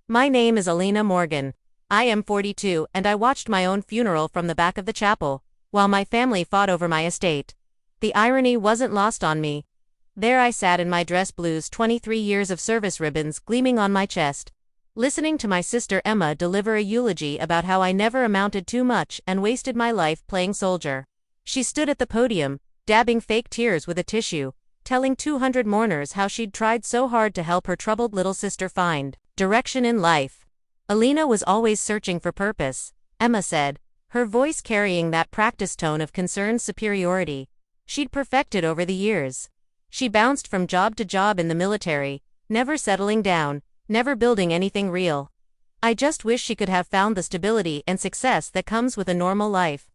My name is Alina Morgan. I am 42 and I watched my own funeral from the back of the chapel, while my family fought over my estate. The irony wasn't lost on me. There I sat in my dress blues, 23 years of service ribbons gleaming on my chest, listening to my sister Emma deliver a eulogy about how I never amounted to much and wasted my life playing soldier. She stood at the podium, dabbing fake tears with a tissue, telling 200 mourners how she'd tried so hard to help her troubled little sister find direction in life. Alina was always searching for purpose, Emma said, her voice carrying that practiced tone of concerned superiority she'd perfected over the years. She bounced from job to job in the military, never settling down, never building anything real. I just wish she could have found the stability and success that comes with a normal life.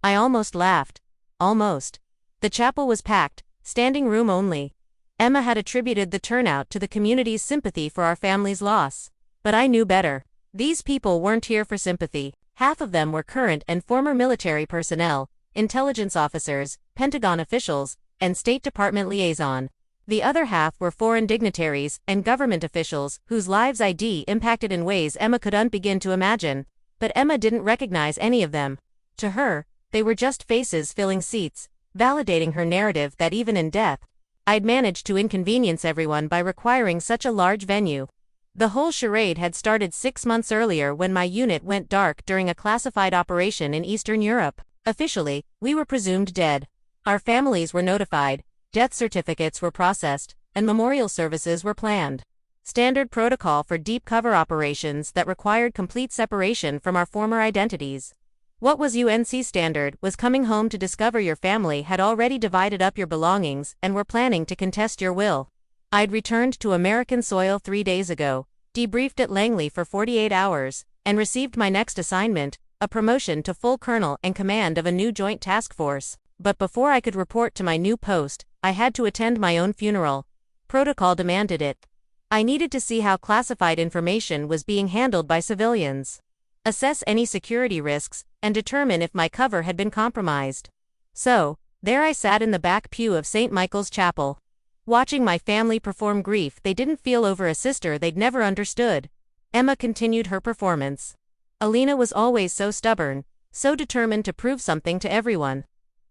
I almost laughed. Almost. The chapel was packed, standing room only. Emma had attributed the turnout to the community's sympathy for our family's loss. But I knew better. These people weren't here for sympathy. Half of them were current and former military personnel, intelligence officers, Pentagon officials, and State Department liaison. The other half were foreign dignitaries and government officials whose lives ID impacted in ways Emma couldn't begin to imagine. But Emma didn't recognize any of them. To her, they were just faces filling seats, validating her narrative that even in death, I'd managed to inconvenience everyone by requiring such a large venue. The whole charade had started 6 months earlier when my unit went dark during a classified operation in Eastern Europe. Officially, we were presumed dead. Our families were notified, death certificates were processed, and memorial services were planned. Standard protocol for deep cover operations that required complete separation from our former identities. What was UNC standard was coming home to discover your family had already divided up your belongings and were planning to contest your will. I'd returned to American soil 3 days ago, debriefed at Langley for 48 hours, and received my next assignment, a promotion to full colonel and command of a new joint task force. But before I could report to my new post, I had to attend my own funeral. Protocol demanded it. I needed to see how classified information was being handled by civilians, assess any security risks, and determine if my cover had been compromised. So, there I sat in the back pew of St. Michael's Chapel, watching my family perform grief they didn't feel over a sister they'd never understood. Emma continued her performance. Alina was always so stubborn, so determined to prove something to everyone.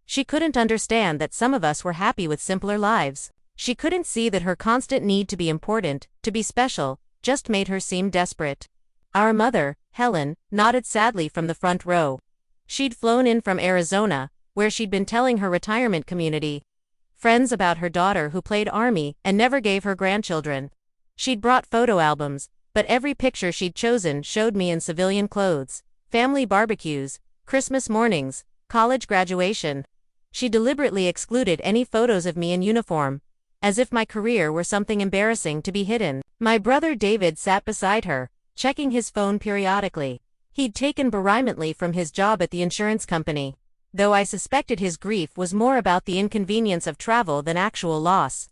She couldn't understand that some of us were happy with simpler lives. She couldn't see that her constant need to be important, to be special, just made her seem desperate. Our mother, Helen, nodded sadly from the front row. She'd flown in from Arizona, where she'd been telling her retirement community friends about her daughter who played Army and never gave her grandchildren. She'd brought photo albums, but every picture she'd chosen showed me in civilian clothes, family barbecues, Christmas mornings, college graduation. She deliberately excluded any photos of me in uniform, as if my career were something embarrassing to be hidden. My brother David sat beside her, checking his phone periodically. He'd taken bereavemently from his job at the insurance company, though I suspected his grief was more about the inconvenience of travel than actual loss.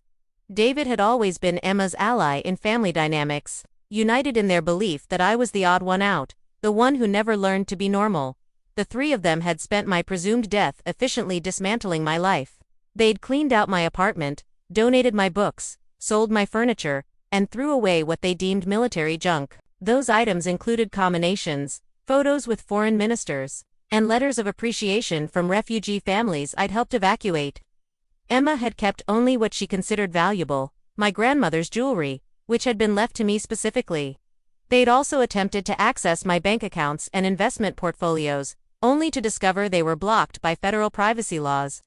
David had always been Emma's ally in family dynamics, united in their belief that I was the odd one out, the one who never learned to be normal. The three of them had spent my presumed death efficiently dismantling my life. They'd cleaned out my apartment, donated my books, sold my furniture, and threw away what they deemed military junk. Those items included combinations, photos with foreign ministers, and letters of appreciation from refugee families I'd helped evacuate. Emma had kept only what she considered valuable, my grandmother's jewelry, which had been left to me specifically. They'd also attempted to access my bank accounts and investment portfolios, only to discover they were blocked by federal privacy laws.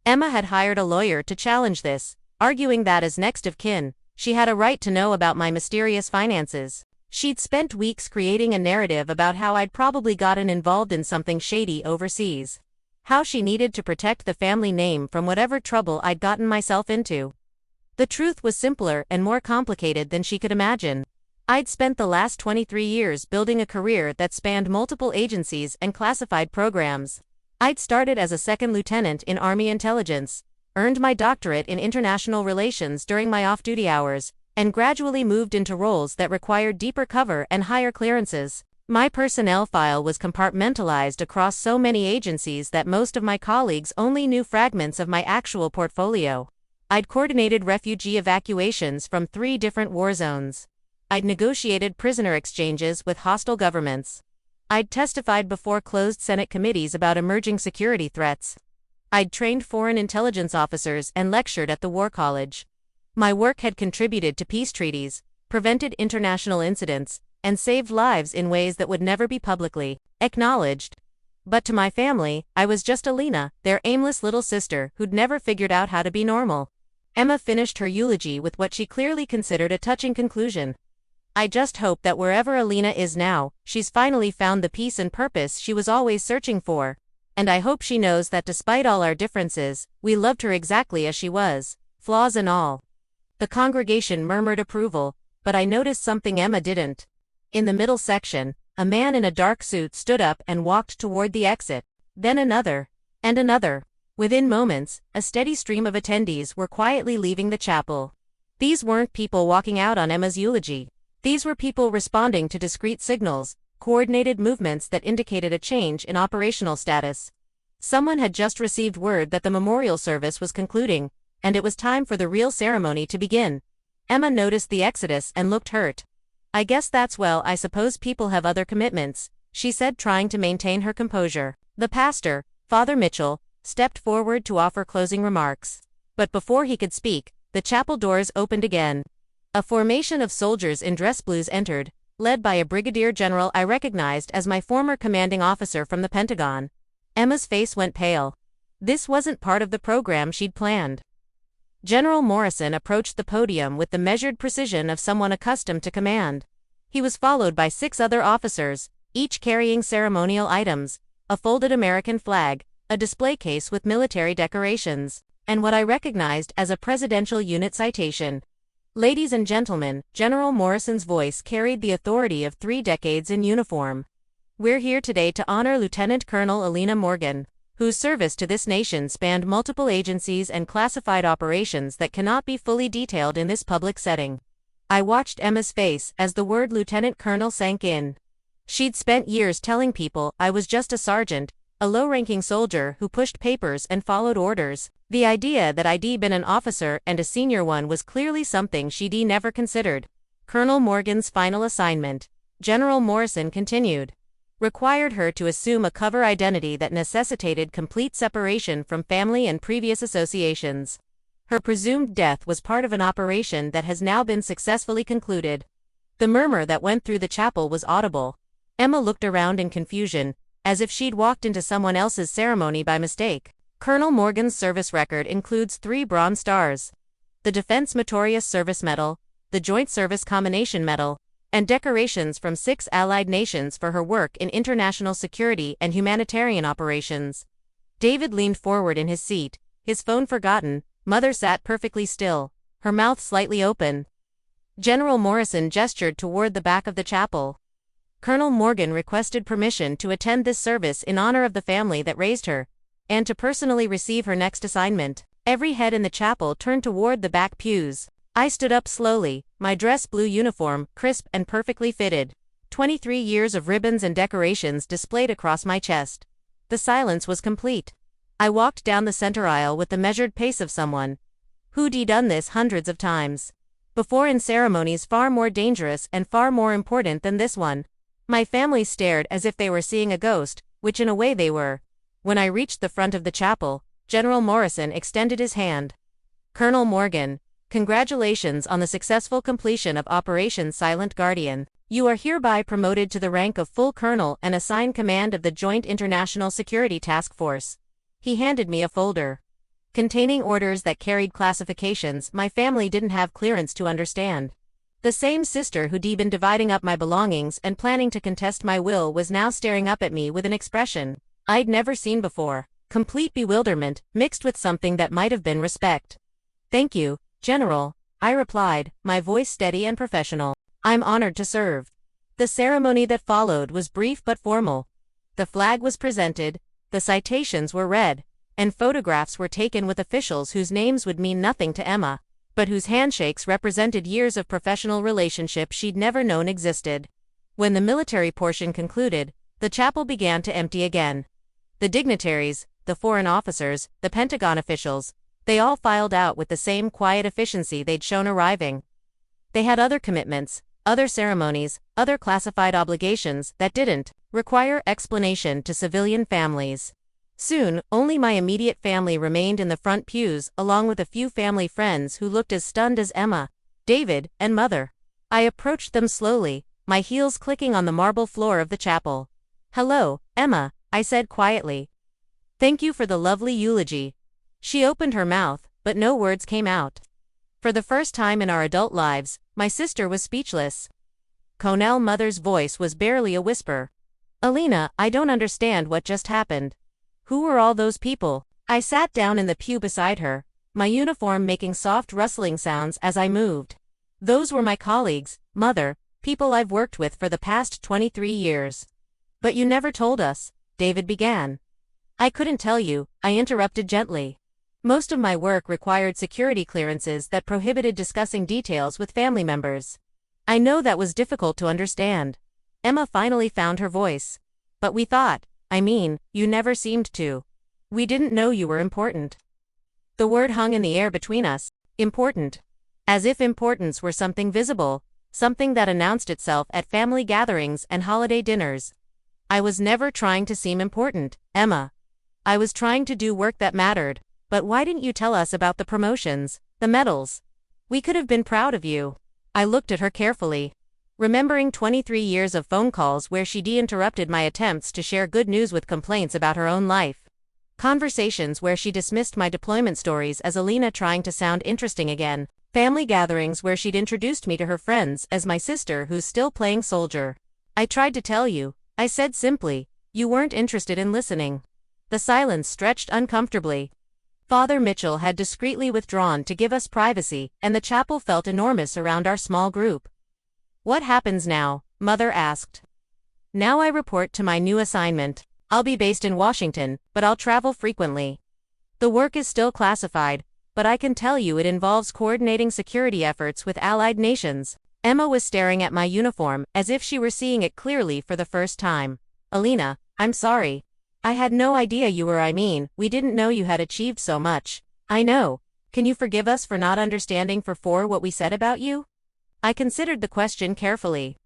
Emma had hired a lawyer to challenge this, arguing that as next of kin, she had a right to know about my mysterious finances. She'd spent weeks creating a narrative about how I'd probably gotten involved in something shady overseas, how she needed to protect the family name from whatever trouble I'd gotten myself into. The truth was simpler and more complicated than she could imagine. I'd spent the last 23 years building a career that spanned multiple agencies and classified programs. I'd started as a second lieutenant in Army intelligence, earned my doctorate in international relations during my off-duty hours, and gradually moved into roles that required deeper cover and higher clearances. My personnel file was compartmentalized across so many agencies that most of my colleagues only knew fragments of my actual portfolio. I'd coordinated refugee evacuations from 3 different war zones. I'd negotiated prisoner exchanges with hostile governments. I'd testified before closed Senate committees about emerging security threats. I'd trained foreign intelligence officers and lectured at the War College. My work had contributed to peace treaties, prevented international incidents, and saved lives in ways that would never be publicly acknowledged. But to my family, I was just Alina, their aimless little sister who'd never figured out how to be normal. Emma finished her eulogy with what she clearly considered a touching conclusion. I just hope that wherever Alina is now, she's finally found the peace and purpose she was always searching for. And I hope she knows that despite all our differences, we loved her exactly as she was, flaws and all. The congregation murmured approval, but I noticed something Emma didn't. In the middle section, a man in a dark suit stood up and walked toward the exit. Then another. And another. Within moments, a steady stream of attendees were quietly leaving the chapel. These weren't people walking out on Emma's eulogy. These were people responding to discrete signals, coordinated movements that indicated a change in operational status. Someone had just received word that the memorial service was concluding, and it was time for the real ceremony to begin. Emma noticed the exodus and looked hurt. I guess that's well, I suppose people have other commitments, she said, trying to maintain her composure. The pastor, Father Mitchell, stepped forward to offer closing remarks. But before he could speak, the chapel doors opened again. A formation of soldiers in dress blues entered, led by a brigadier general I recognized as my former commanding officer from the Pentagon. Emma's face went pale. This wasn't part of the program she'd planned. General Morrison approached the podium with the measured precision of someone accustomed to command. He was followed by 6 other officers, each carrying ceremonial items, a folded American flag, a display case with military decorations, and what I recognized as a presidential unit citation. Ladies and gentlemen, General Morrison's voice carried the authority of 3 decades in uniform. We're here today to honor Lieutenant Colonel Alina Morgan, whose service to this nation spanned multiple agencies and classified operations that cannot be fully detailed in this public setting. I watched Emma's face as the word lieutenant colonel sank in. She'd spent years telling people I was just a sergeant, a low-ranking soldier who pushed papers and followed orders. The idea that I'd been an officer and a senior one was clearly something she'd never considered. Colonel Morgan's final assignment, General Morrison continued, required her to assume a cover identity that necessitated complete separation from family and previous associations. Her presumed death was part of an operation that has now been successfully concluded. The murmur that went through the chapel was audible. Emma looked around in confusion, as if she'd walked into someone else's ceremony by mistake. Colonel Morgan's service record includes 3 Bronze Stars, the Defense Meritorious Service Medal, the Joint Service Combination Medal, and decorations from 6 allied nations for her work in international security and humanitarian operations. David leaned forward in his seat, his phone forgotten. Mother sat perfectly still, her mouth slightly open. General Morrison gestured toward the back of the chapel. Colonel Morgan requested permission to attend this service in honor of the family that raised her, and to personally receive her next assignment. Every head in the chapel turned toward the back pews. I stood up slowly, my dress blue uniform, crisp and perfectly fitted. 23 years of ribbons and decorations displayed across my chest. The silence was complete. I walked down the center aisle with the measured pace of someone who'd done this hundreds of times before in ceremonies far more dangerous and far more important than this one. My family stared as if they were seeing a ghost, which in a way they were. When I reached the front of the chapel, General Morrison extended his hand. Colonel Morgan, congratulations on the successful completion of Operation Silent Guardian. You are hereby promoted to the rank of full colonel and assigned command of the Joint International Security Task Force. He handed me a folder containing orders that carried classifications my family didn't have clearance to understand. The same sister who'd been dividing up my belongings and planning to contest my will was now staring up at me with an expression I'd never seen before, complete bewilderment, mixed with something that might have been respect. Thank you, General, I replied, my voice steady and professional. I'm honored to serve. The ceremony that followed was brief but formal. The flag was presented, the citations were read, and photographs were taken with officials whose names would mean nothing to Emma, but whose handshakes represented years of professional relationship she'd never known existed. When the military portion concluded, the chapel began to empty again. The dignitaries, the foreign officers, the Pentagon officials, they all filed out with the same quiet efficiency they'd shown arriving. They had other commitments, other ceremonies, other classified obligations that didn't require explanation to civilian families. Soon, only my immediate family remained in the front pews, along with a few family friends who looked as stunned as Emma, David, and Mother. I approached them slowly, my heels clicking on the marble floor of the chapel. "Hello, Emma," I said quietly. "Thank you for the lovely eulogy." She opened her mouth, but no words came out. For the first time in our adult lives, my sister was speechless. Conell Mother's voice was barely a whisper. "Alina, I don't understand what just happened. Who were all those people?" I sat down in the pew beside her, my uniform making soft rustling sounds as I moved. "Those were my colleagues, Mother, people I've worked with for the past 23 years. But you never told us," David began. "I couldn't tell you," I interrupted gently. "Most of my work required security clearances that prohibited discussing details with family members. I know that was difficult to understand." Emma finally found her voice. "But we thought, you never seemed to. We didn't know you were important." The word hung in the air between us, important. As if importance were something visible, something that announced itself at family gatherings and holiday dinners. "I was never trying to seem important, Emma. I was trying to do work that mattered. But why didn't you tell us about the promotions, the medals? We could have been proud of you." I looked at her carefully, remembering 23 years of phone calls where she de-interrupted my attempts to share good news with complaints about her own life. Conversations where she dismissed my deployment stories as Alina trying to sound interesting again. Family gatherings where she'd introduced me to her friends as my sister who's still playing soldier. "I tried to tell you," I said simply. "You weren't interested in listening." The silence stretched uncomfortably. Father Mitchell had discreetly withdrawn to give us privacy, and the chapel felt enormous around our small group. "What happens now?" Mother asked. "Now I report to my new assignment. I'll be based in Washington, but I'll travel frequently. The work is still classified, but I can tell you it involves coordinating security efforts with allied nations." Emma was staring at my uniform as if she were seeing it clearly for the first time. "Alina, I'm sorry. I had no idea you were we didn't know you had achieved so much." "I know. Can you forgive us for not understanding for what we said about you?" I considered the question carefully.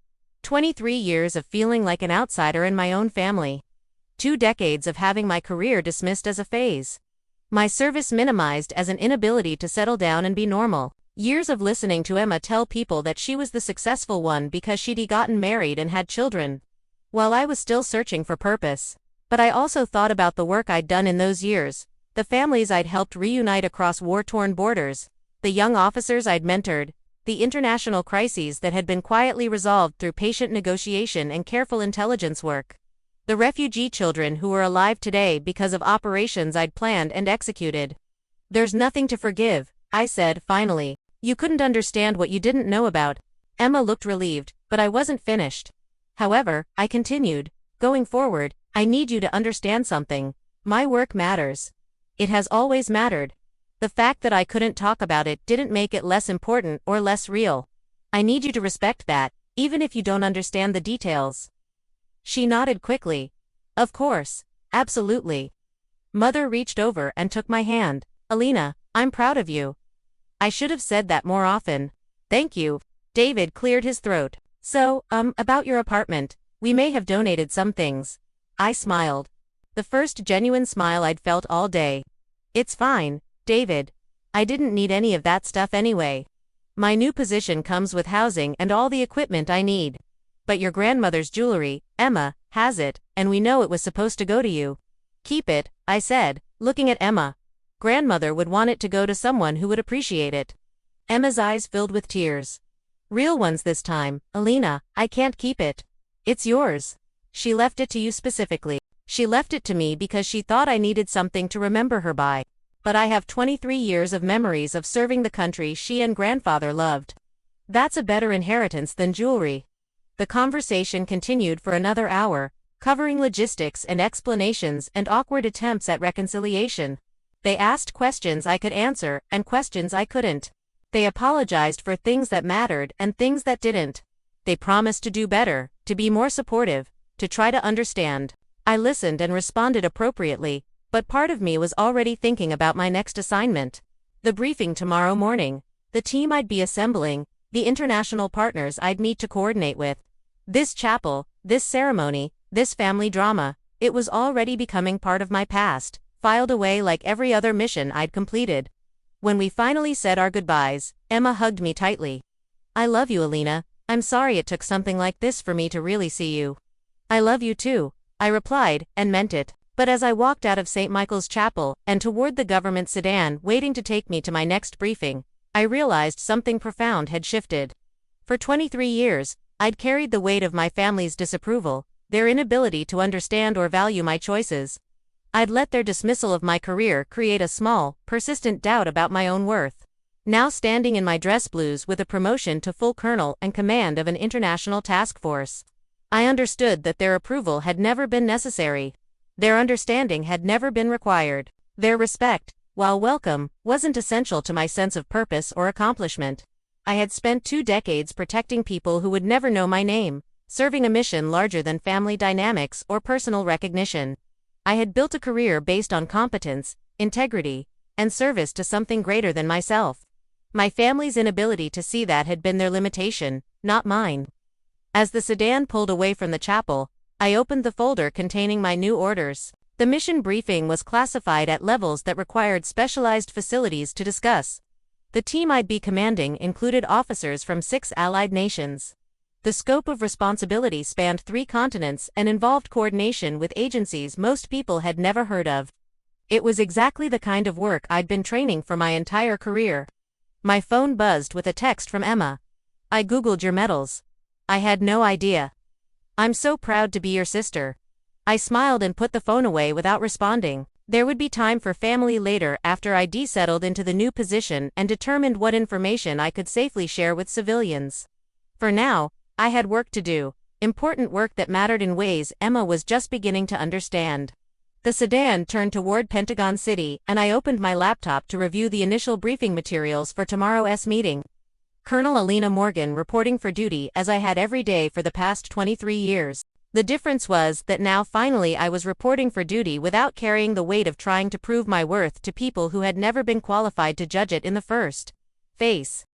23 years of feeling like an outsider in my own family. 2 decades of having my career dismissed as a phase. My service minimized as an inability to settle down and be normal. Years of listening to Emma tell people that she was the successful one because she'd gotten married and had children, while I was still searching for purpose. But I also thought about the work I'd done in those years, the families I'd helped reunite across war-torn borders, the young officers I'd mentored, the international crises that had been quietly resolved through patient negotiation and careful intelligence work. The refugee children who were alive today because of operations I'd planned and executed. "There's nothing to forgive," I said finally. "You couldn't understand what you didn't know about." Emma looked relieved, but I wasn't finished. "However," I continued, "going forward, I need you to understand something. My work matters. It has always mattered. The fact that I couldn't talk about it didn't make it less important or less real. I need you to respect that, even if you don't understand the details." She nodded quickly. "Of course. Absolutely." Mother reached over and took my hand. "Alina, I'm proud of you." I should have said that more often. "Thank you." David cleared his throat. "So, about your apartment, we may have donated some things." I smiled. The first genuine smile I'd felt all day. "It's fine, David. I didn't need any of that stuff anyway. My new position comes with housing and all the equipment I need. But your grandmother's jewelry, Emma, has it, and we know it was supposed to go to you." "Keep it," I said, looking at Emma. "Grandmother would want it to go to someone who would appreciate it." Emma's eyes filled with tears. "Real ones this time, Alina. I can't keep it. It's yours. She left it to you specifically. She left it to me because she thought I needed something to remember her by. But I have 23 years of memories of serving the country she and grandfather loved. That's a better inheritance than jewelry." The conversation continued for another hour, covering logistics and explanations and awkward attempts at reconciliation. They asked questions I could answer and questions I couldn't. They apologized for things that mattered and things that didn't. They promised to do better, to be more supportive, to try to understand. I listened and responded appropriately, but part of me was already thinking about my next assignment. The briefing tomorrow morning, the team I'd be assembling, the international partners I'd need to coordinate with. This chapel, this ceremony, this family drama, it was already becoming part of my past, filed away like every other mission I'd completed. When we finally said our goodbyes, Emma hugged me tightly. "I love you, Alina. I'm sorry it took something like this for me to really see you." "I love you too," I replied, and meant it. But as I walked out of St. Michael's Chapel and toward the government sedan waiting to take me to my next briefing, I realized something profound had shifted. For 23 years, I'd carried the weight of my family's disapproval, their inability to understand or value my choices. I'd let their dismissal of my career create a small, persistent doubt about my own worth. Now standing in my dress blues with a promotion to full colonel and command of an international task force, I understood that their approval had never been necessary. Their understanding had never been required. Their respect, while welcome, wasn't essential to my sense of purpose or accomplishment. I had spent 2 decades protecting people who would never know my name, serving a mission larger than family dynamics or personal recognition. I had built a career based on competence, integrity, and service to something greater than myself. My family's inability to see that had been their limitation, not mine. As the sedan pulled away from the chapel, I opened the folder containing my new orders. The mission briefing was classified at levels that required specialized facilities to discuss. The team I'd be commanding included officers from 6 allied nations. The scope of responsibility spanned 3 continents and involved coordination with agencies most people had never heard of. It was exactly the kind of work I'd been training for my entire career. My phone buzzed with a text from Emma. "I googled your medals. I had no idea. I'm so proud to be your sister." I smiled and put the phone away without responding. There would be time for family later after I desettled into the new position and determined what information I could safely share with civilians. For now, I had work to do, important work that mattered in ways Emma was just beginning to understand. The sedan turned toward Pentagon City and I opened my laptop to review the initial briefing materials for tomorrow's meeting. Colonel Alina Morgan reporting for duty as I had every day for the past 23 years. The difference was that now finally I was reporting for duty without carrying the weight of trying to prove my worth to people who had never been qualified to judge it in the first place.